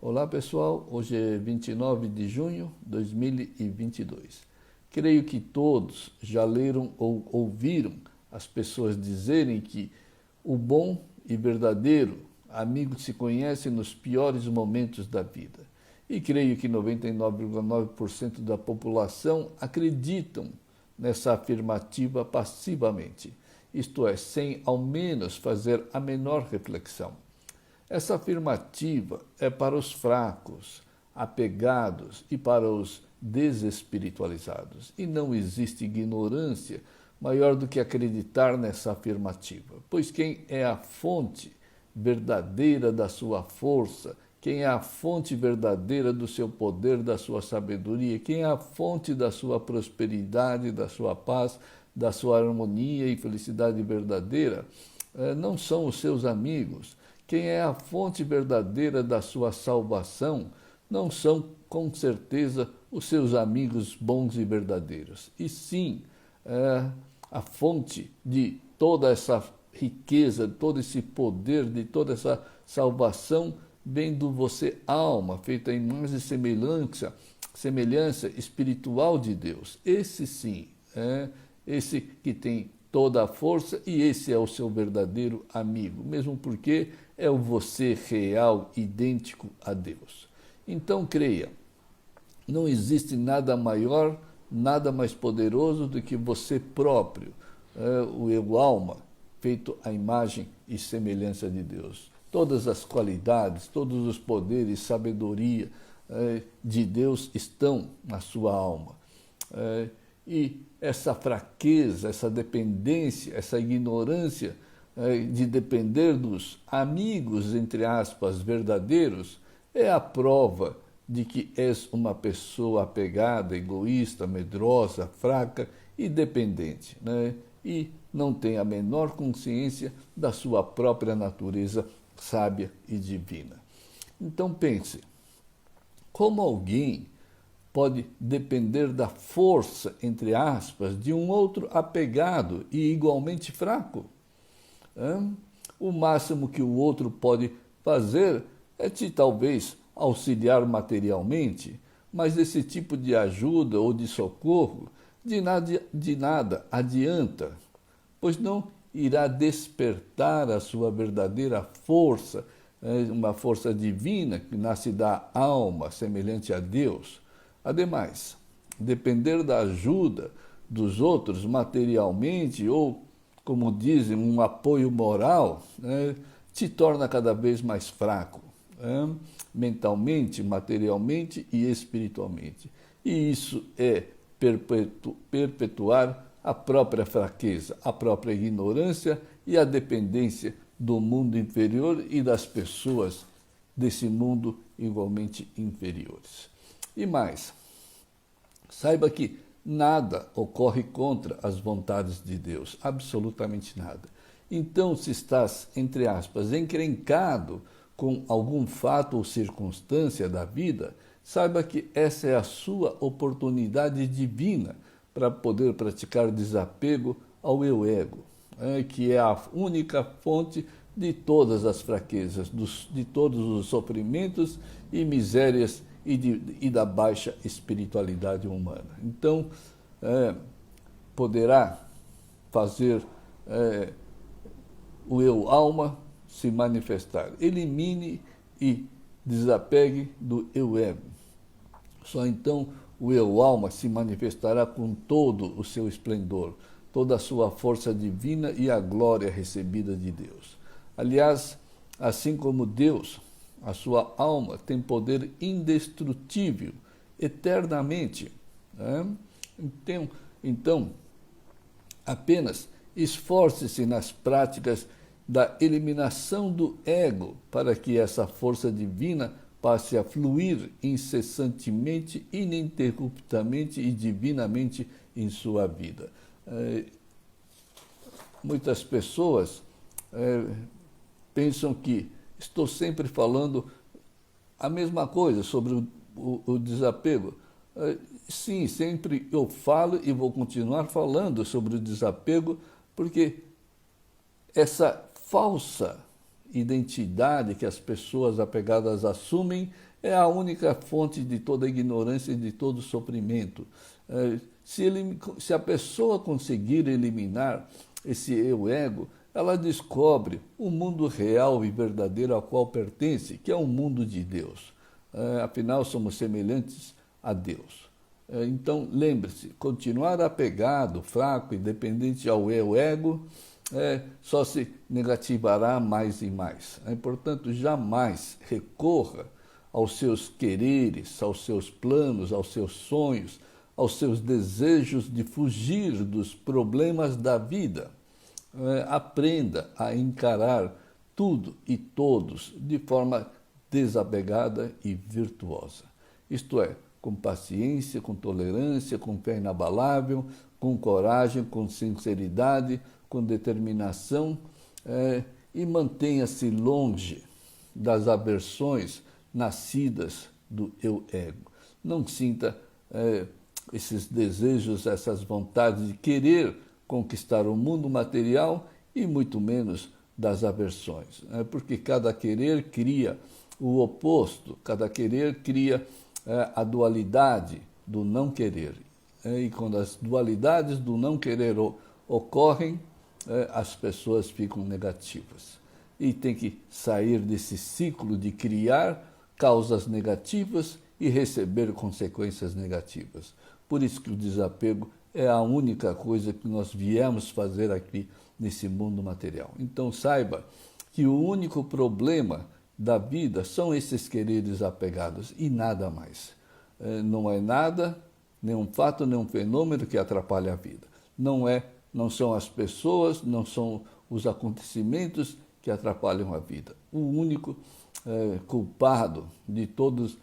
Olá pessoal, hoje é 29 de junho de 2022. Creio que todos já leram ou ouviram as pessoas dizerem que o bom e verdadeiro amigo se conhece nos piores momentos da vida. E creio que 99,9% da população acreditam nessa afirmativa passivamente, isto é, sem ao menos fazer a menor reflexão. Essa afirmativa é para os fracos, apegados e para os desespiritualizados. E não existe ignorância maior do que acreditar nessa afirmativa, pois quem é a fonte verdadeira da sua força, quem é a fonte verdadeira do seu poder, da sua sabedoria, quem é a fonte da sua prosperidade, da sua paz, da sua harmonia e felicidade verdadeira, não são os seus amigos. Quem é a fonte verdadeira da sua salvação não são, com certeza, os seus amigos bons e verdadeiros. E sim, a fonte de toda essa riqueza, de todo esse poder, de toda essa salvação, vem do você, alma, feita em imagem e semelhança espiritual de Deus. Esse sim, esse que tem toda a força, e esse é o seu verdadeiro amigo, mesmo porque é o você real, idêntico a Deus. Então creia, não existe nada maior, nada mais poderoso do que você próprio, o eu alma, feito à imagem e semelhança de Deus. Todas as qualidades, todos os poderes, sabedoria de Deus estão na sua alma. E essa fraqueza, essa dependência, essa ignorância de depender dos amigos, entre aspas, verdadeiros, é a prova de que és uma pessoa apegada, egoísta, medrosa, fraca e dependente, e não tem a menor consciência da sua própria natureza sábia e divina. Então pense, como alguém pode depender da força, entre aspas, de um outro apegado e igualmente fraco? O máximo que o outro pode fazer é te talvez auxiliar materialmente, mas esse tipo de ajuda ou de socorro de nada adianta, pois não irá despertar a sua verdadeira força, uma força divina que nasce da alma, semelhante a Deus. Ademais, depender da ajuda dos outros materialmente ou, como dizem, um apoio moral, te torna cada vez mais fraco, mentalmente, materialmente e espiritualmente. E isso é perpetuar a própria fraqueza, a própria ignorância e a dependência do mundo inferior e das pessoas desse mundo igualmente inferiores. E mais, saiba que nada ocorre contra as vontades de Deus, absolutamente nada. Então, se estás, entre aspas, encrencado com algum fato ou circunstância da vida, saiba que essa é a sua oportunidade divina para poder praticar desapego ao eu ego, que é a única fonte de todas as fraquezas, de todos os sofrimentos e misérias e da baixa espiritualidade humana. Então, poderá fazer o eu alma se manifestar. Elimine e desapegue do eu ego. Só então o eu alma se manifestará com todo o seu esplendor, toda a sua força divina e a glória recebida de Deus. Aliás, assim como Deus, a sua alma tem poder indestrutível, eternamente. Então, apenas esforce-se nas práticas da eliminação do ego para que essa força divina passe a fluir incessantemente, ininterruptamente e divinamente em sua vida. Muitas pessoas pensam que estou sempre falando a mesma coisa sobre o desapego. Sim, sempre eu falo e vou continuar falando sobre o desapego, porque essa falsa identidade que as pessoas apegadas assumem é a única fonte de toda ignorância e de todo sofrimento. Se a pessoa conseguir eliminar esse eu-ego, ela descobre o mundo real e verdadeiro ao qual pertence, que é o mundo de Deus. Afinal, somos semelhantes a Deus. Então, lembre-se, continuar apegado, fraco e dependente ao eu-ego só se negativará mais e mais. Portanto, jamais recorra aos seus quereres, aos seus planos, aos seus sonhos, aos seus desejos de fugir dos problemas da vida. Aprenda a encarar tudo e todos de forma desapegada e virtuosa. Isto é, com paciência, com tolerância, com fé inabalável, com coragem, com sinceridade, com determinação e mantenha-se longe das aversões nascidas do eu-ego. Não sinta esses desejos, essas vontades de querer conquistar o mundo material e muito menos das aversões, porque cada querer cria o oposto, cada querer cria a dualidade do não querer. E quando as dualidades do não querer ocorrem, as pessoas ficam negativas. E tem que sair desse ciclo de criar causas negativas e receber consequências negativas. Por isso que o desapego é a única coisa que nós viemos fazer aqui nesse mundo material. Então saiba que o único problema da vida são esses quereres apegados e nada mais. Não é nada, nenhum fato, nenhum fenômeno que atrapalhe a vida. Não são as pessoas, não são os acontecimentos que atrapalham a vida. O único culpado de todas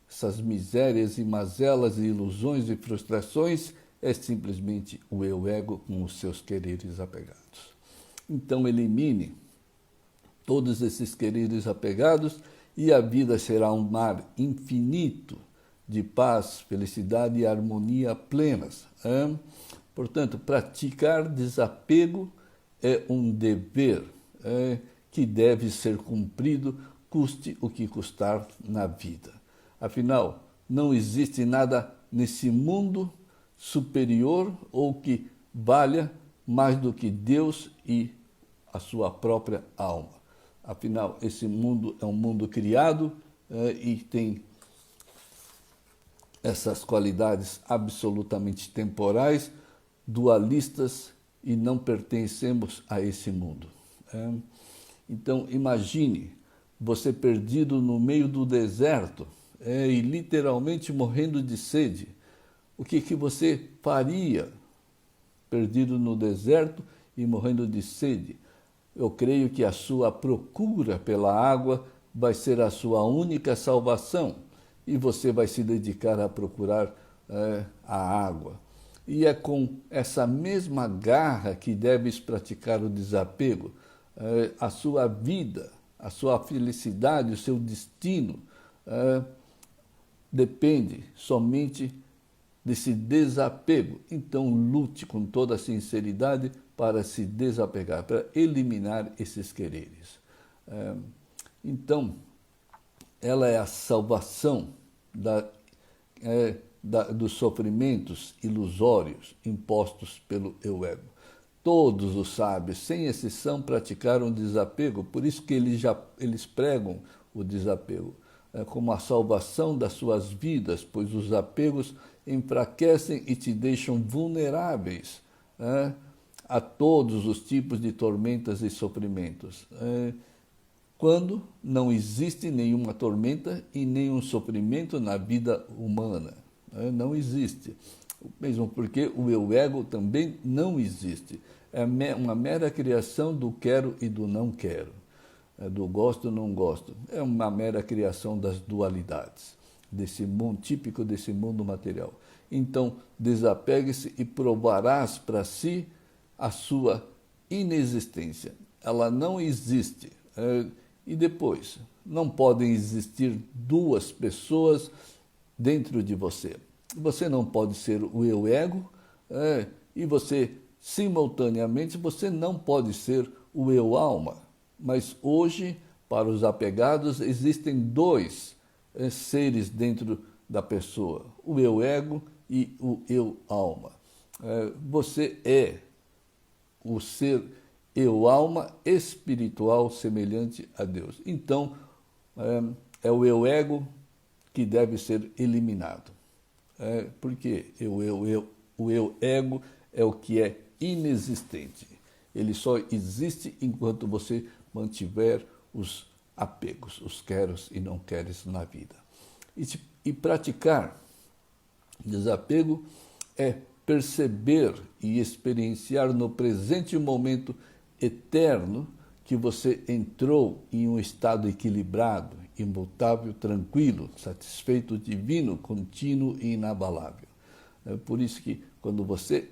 essas misérias e mazelas e ilusões e frustrações é simplesmente o eu-ego com os seus quereres apegados. Então elimine todos esses quereres apegados e a vida será um mar infinito de paz, felicidade e harmonia plenas. Portanto, praticar desapego é um dever que deve ser cumprido, custe o que custar na vida. Afinal, não existe nada nesse mundo superior ou que valha mais do que Deus e a sua própria alma. Afinal, esse mundo é um mundo criado e tem essas qualidades absolutamente temporais, dualistas, e não pertencemos a esse mundo. Então, imagine você perdido no meio do deserto e literalmente morrendo de sede. O que você faria perdido no deserto e morrendo de sede? Eu creio que a sua procura pela água vai ser a sua única salvação e você vai se dedicar a procurar a água. E é com essa mesma garra que deves praticar o desapego. A sua vida, a sua felicidade, o seu destino depende somente desse desapego. Então lute com toda a sinceridade para se desapegar, para eliminar esses quereres. Então, ela é a salvação dos sofrimentos ilusórios impostos pelo eu-ego. Todos os sábios, sem exceção, praticaram o desapego, por isso que eles pregam o desapego como a salvação das suas vidas, pois os apegos enfraquecem e te deixam vulneráveis a todos os tipos de tormentas e sofrimentos. Quando não existe nenhuma tormenta e nenhum sofrimento na vida humana. Não existe. Mesmo porque o eu-ego também não existe. É uma mera criação do quero e do não quero. Do gosto e não gosto. É uma mera criação das dualidades, desse mundo, típico desse mundo material. Então, desapegue-se e provarás para si a sua inexistência. Ela não existe. E depois, não podem existir duas pessoas dentro de você. Você não pode ser o eu-ego e você, simultaneamente, você não pode ser o eu-alma. Mas hoje, para os apegados, existem dois seres dentro da pessoa, o eu-ego e o eu-alma. Você é o ser eu-alma espiritual semelhante a Deus. Então, é o eu-ego que deve ser eliminado. Porque o eu-ego é o que é inexistente. Ele só existe enquanto você mantiver os apegos, os queros e não queres na vida. E praticar desapego é perceber e experienciar no presente momento eterno que você entrou em um estado equilibrado, imutável, tranquilo, satisfeito, divino, contínuo e inabalável. É por isso que quando você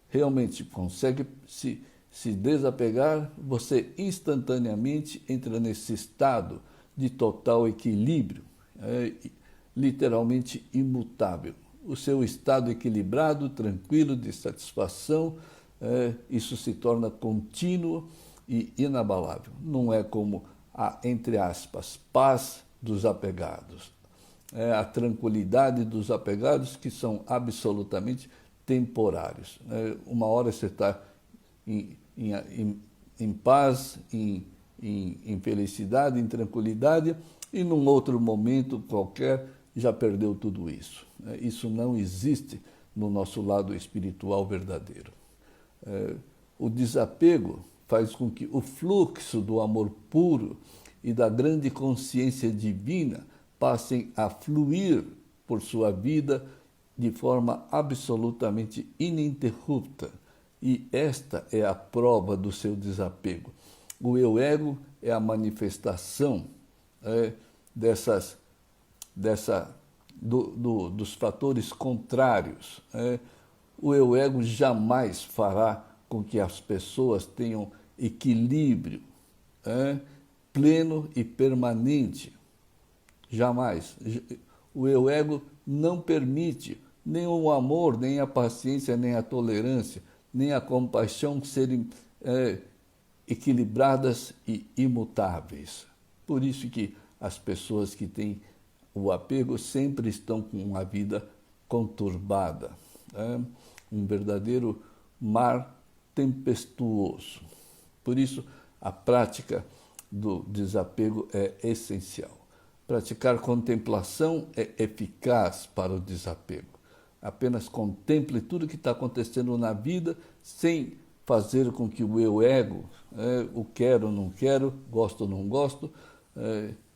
realmente consegue se desapegar, você instantaneamente entra nesse estado de total equilíbrio, literalmente imutável. O seu estado equilibrado, tranquilo, de satisfação, isso se torna contínuo e inabalável. Não é como a, entre aspas, paz dos apegados, a tranquilidade dos apegados, que são absolutamente temporários. Uma hora você está em paz, em felicidade, em tranquilidade, e num outro momento qualquer já perdeu tudo isso. Isso não existe no nosso lado espiritual verdadeiro. O desapego faz com que o fluxo do amor puro e da grande consciência divina passem a fluir por sua vida de forma absolutamente ininterrupta. E esta é a prova do seu desapego. O eu-ego é a manifestação dos fatores contrários. O eu-ego jamais fará com que as pessoas tenham equilíbrio pleno e permanente. Jamais. O eu-ego não permite nem o amor, nem a paciência, nem a tolerância, nem a compaixão serem equilibradas e imutáveis. Por isso que as pessoas que têm o apego sempre estão com uma vida conturbada, um verdadeiro mar tempestuoso. Por isso, a prática do desapego é essencial. Praticar contemplação é eficaz para o desapego. Apenas contemple tudo que está acontecendo na vida sem fazer com que o eu-ego, o quero, não quero, gosto, não gosto,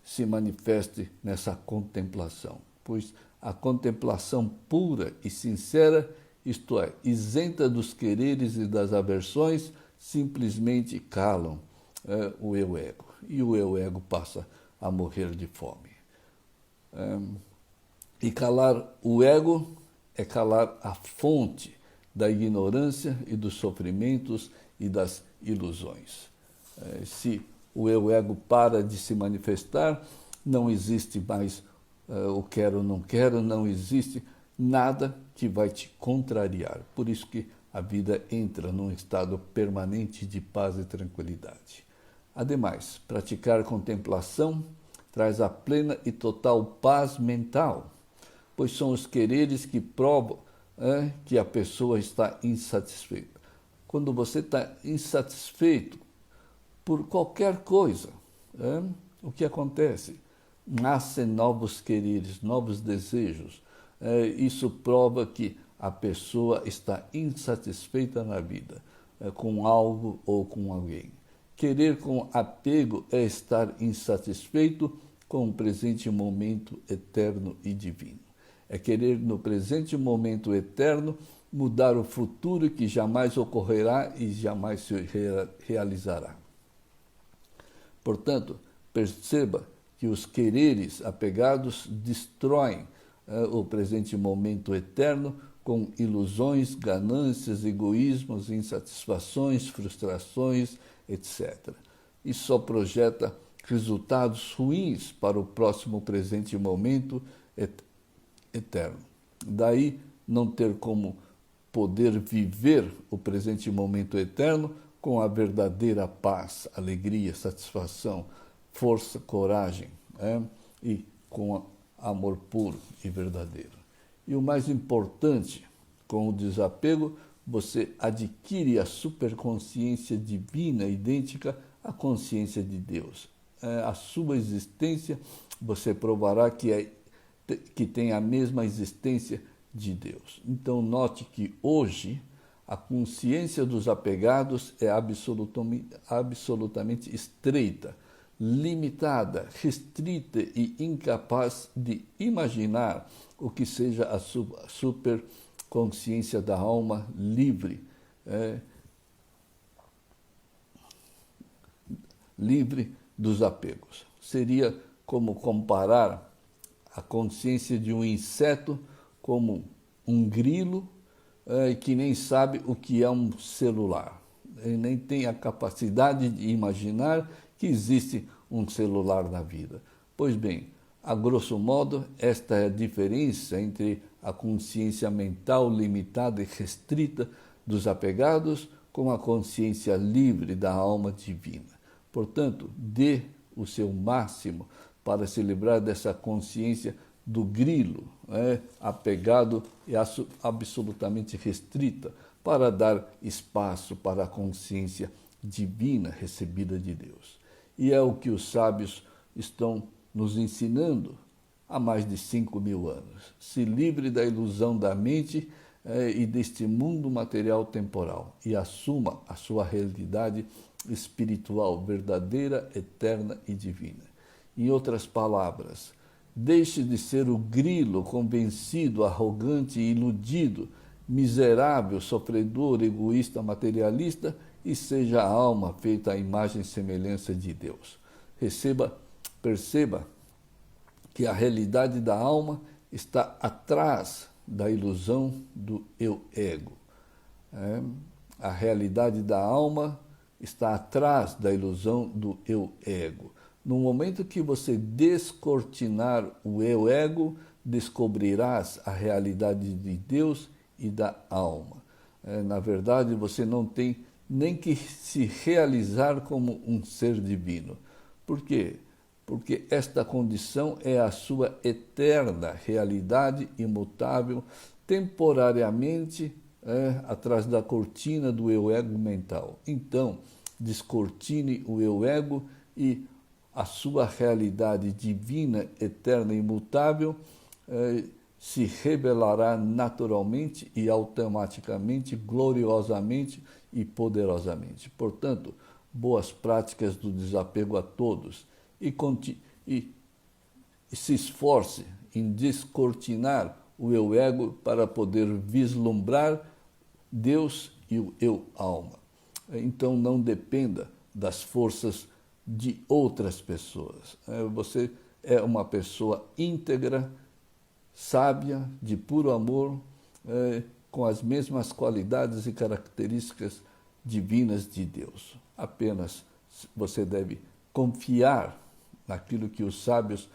se manifeste nessa contemplação. Pois a contemplação pura e sincera, isto é, isenta dos quereres e das aversões, simplesmente calam o eu-ego. E o eu-ego passa a morrer de fome. E calar o ego é calar a fonte da ignorância e dos sofrimentos e das ilusões. Se o eu-ego para de se manifestar, não existe mais o quero, não quero, não existe nada que vai te contrariar. Por isso que a vida entra num estado permanente de paz e tranquilidade. Ademais, praticar contemplação traz a plena e total paz mental, pois são os quereres que provam que a pessoa está insatisfeita. Quando você está insatisfeito por qualquer coisa, o que acontece? Nascem novos quereres, novos desejos. Isso prova que a pessoa está insatisfeita na vida, com algo ou com alguém. Querer com apego é estar insatisfeito com o presente momento eterno e divino. É querer no presente momento eterno mudar o futuro que jamais ocorrerá e jamais se realizará. Portanto, perceba que os quereres apegados destroem o presente momento eterno com ilusões, ganâncias, egoísmos, insatisfações, frustrações, etc. E só projeta resultados ruins para o próximo presente momento eterno. Daí não ter como poder viver o presente momento eterno com a verdadeira paz, alegria, satisfação, força, coragem, e com amor puro e verdadeiro. E o mais importante, com o desapego, você adquire a superconsciência divina idêntica à consciência de Deus. A sua existência, você provará que tem a mesma existência de Deus. Então, note que hoje a consciência dos apegados é absolutamente estreita, limitada, restrita e incapaz de imaginar o que seja a superconsciência da alma livre, livre dos apegos. Seria como comparar a consciência de um inseto como um grilo que nem sabe o que é um celular. Ele nem tem a capacidade de imaginar que existe um celular na vida. Pois bem, a grosso modo, esta é a diferença entre a consciência mental limitada e restrita dos apegados com a consciência livre da alma divina. Portanto, dê o seu máximo para se livrar dessa consciência do grilo, apegado e absolutamente restrita, para dar espaço para a consciência divina recebida de Deus. E é o que os sábios estão nos ensinando há mais de 5.000 anos. Se livre da ilusão da mente e deste mundo material temporal e assuma a sua realidade espiritual verdadeira, eterna e divina. Em outras palavras, deixe de ser o grilo convencido, arrogante e iludido, miserável, sofredor, egoísta, materialista, e seja a alma feita à imagem e semelhança de Deus. Perceba que a realidade da alma está atrás da ilusão do eu-ego. A realidade da alma está atrás da ilusão do eu-ego. No momento que você descortinar o eu-ego, descobrirás a realidade de Deus e da alma. Na verdade, você não tem nem que se realizar como um ser divino. Por quê? Porque esta condição é a sua eterna realidade imutável, temporariamente atrás da cortina do eu-ego mental. Então, descortine o eu-ego e a sua realidade divina, eterna e imutável se revelará naturalmente e automaticamente, gloriosamente e poderosamente. Portanto, boas práticas do desapego a todos e se esforce em descortinar o eu-ego para poder vislumbrar Deus e o eu-alma. Então, não dependa das forças de outras pessoas. Você é uma pessoa íntegra, sábia, de puro amor, com as mesmas qualidades e características divinas de Deus. Apenas você deve confiar naquilo que os sábios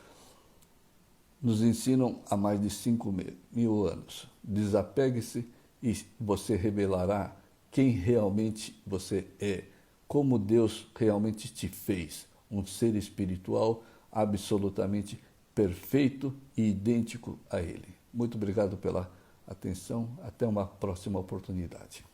nos ensinam há mais de 5.000 anos. Desapegue-se e você revelará quem realmente você é, como Deus realmente te fez, um ser espiritual absolutamente perfeito e idêntico a Ele. Muito obrigado pela atenção. Até uma próxima oportunidade.